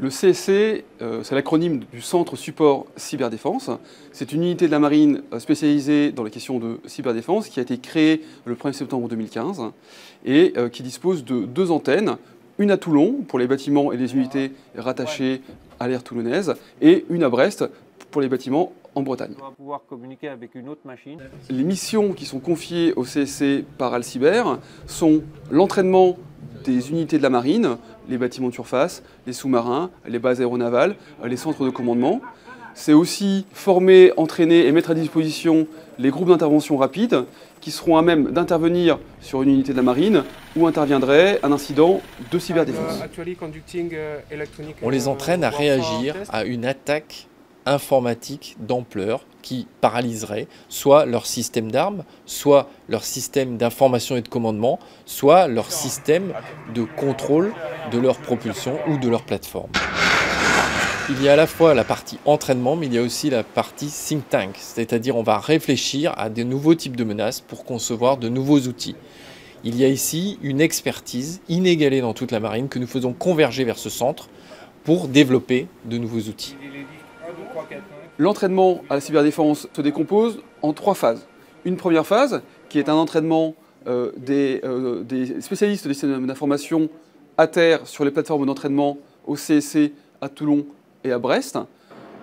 Le CSC, c'est l'acronyme du Centre Support Cyberdéfense. C'est une unité de la marine spécialisée dans les questions de cyberdéfense qui a été créée le 1er septembre 2015 et qui dispose de 2 antennes, une à Toulon pour les bâtiments et les unités rattachées à l'aire toulonnaise et une à Brest pour les bâtiments en Bretagne. On va pouvoir communiquer avec une autre machine. Les missions qui sont confiées au CSC par Alcyber sont l'entraînement des unités de la marine, les bâtiments de surface, les sous-marins, les bases aéronavales, les centres de commandement. C'est aussi former, entraîner et mettre à disposition les groupes d'intervention rapide qui seront à même d'intervenir sur une unité de la marine où interviendrait un incident de cyberdéfense. On les entraîne à réagir à une attaque informatique d'ampleur qui paralyserait soit leur système d'armes, soit leur système d'information et de commandement, soit leur système de contrôle de leur propulsion ou de leur plateforme. Il y a à la fois la partie entraînement, mais il y a aussi la partie think tank, c'est-à-dire on va réfléchir à de nouveaux types de menaces pour concevoir de nouveaux outils. Il y a ici une expertise inégalée dans toute la marine que nous faisons converger vers ce centre pour développer de nouveaux outils. L'entraînement à la cyberdéfense se décompose en 3 phases. Une première phase qui est un entraînement des spécialistes des systèmes d'information à terre sur les plateformes d'entraînement au CSC à Toulon et à Brest.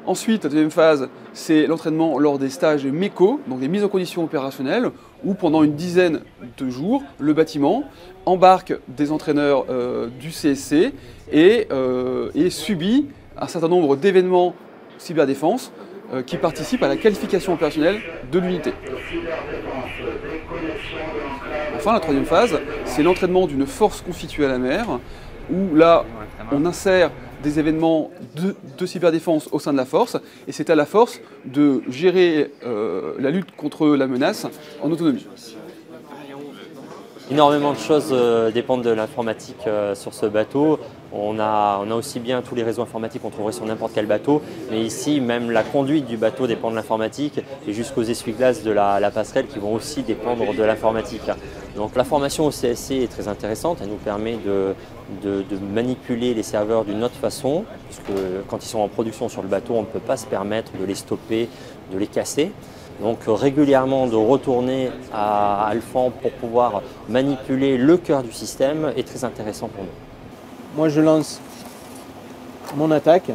Ensuite, la deuxième phase, c'est l'entraînement lors des stages MECO, donc des mises en condition opérationnelles, où pendant une dizaine de jours, le bâtiment embarque des entraîneurs du CSC et subit un certain nombre d'événements cyberdéfense qui participent à la qualification opérationnelle de l'unité. Enfin, la troisième phase, c'est l'entraînement d'une force constituée à la mer, où là, on insère des événements de cyberdéfense au sein de la force, et c'est à la force de gérer la lutte contre la menace en autonomie. Énormément de choses dépendent de l'informatique sur ce bateau. On a aussi bien tous les réseaux informatiques qu'on trouverait sur n'importe quel bateau, mais ici même la conduite du bateau dépend de l'informatique et jusqu'aux essuie-glaces de la passerelle qui vont aussi dépendre de l'informatique. Donc la formation au CSC est très intéressante, elle nous permet de manipuler les serveurs d'une autre façon, puisque quand ils sont en production sur le bateau, on ne peut pas se permettre de les stopper, de les casser. Donc régulièrement de retourner à Alfan pour pouvoir manipuler le cœur du système est très intéressant pour nous. Moi je lance mon attaque.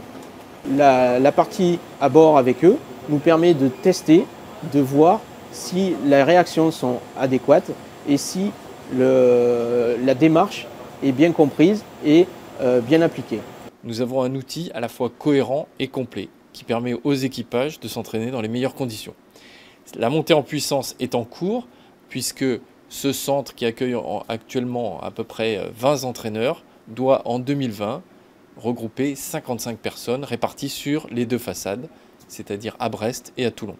La partie à bord avec eux nous permet de tester, de voir si les réactions sont adéquates et si la démarche est bien comprise et bien appliquée. Nous avons un outil à la fois cohérent et complet qui permet aux équipages de s'entraîner dans les meilleures conditions. La montée en puissance est en cours puisque ce centre qui accueille actuellement à peu près 20 entraîneurs doit en 2020 regrouper 55 personnes réparties sur les 2 façades, c'est-à-dire à Brest et à Toulon.